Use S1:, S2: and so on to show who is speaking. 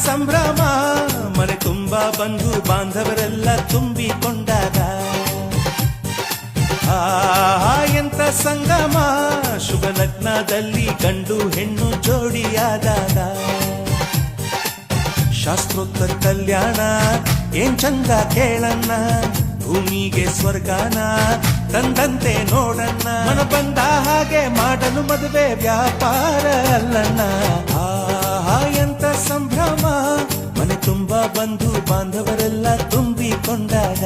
S1: ಸಂಭ್ರಮ ಮನೆ ತುಂಬಾ ಬಂಧು ಬಾಂಧವರೆಲ್ಲ ತುಂಬಿಕೊಂಡಾಗ ಎಂತ ಸಂಗಮ ಶುಭ ಲಗ್ನದಲ್ಲಿ ಗಂಡು ಹೆಣ್ಣು ಜೋಡಿಯಾದಾಗ ಶಾಸ್ತ್ರೋತ್ತರ ಕಲ್ಯಾಣ ಏನ್ ಚಂದ ಕೇಳಣ್ಣ ಭೂಮಿಗೆ ಸ್ವರ್ಗಾನ ತಂದಂತೆ ನೋಡಣ್ಣ ಮನ ಬಂದ ಹಾಗೆ ಮಾಡಲು ಮದುವೆ ವ್ಯಾಪಾರ ಅಲ್ಲಣ್ಣ ಎಂತ ಸಂಭ್ರಮ ಮನೆ ತುಂಬಾ ಬಂಧು ಬಾಂಧವರೆಲ್ಲ ತುಂಬಿಕೊಂಡಾಗ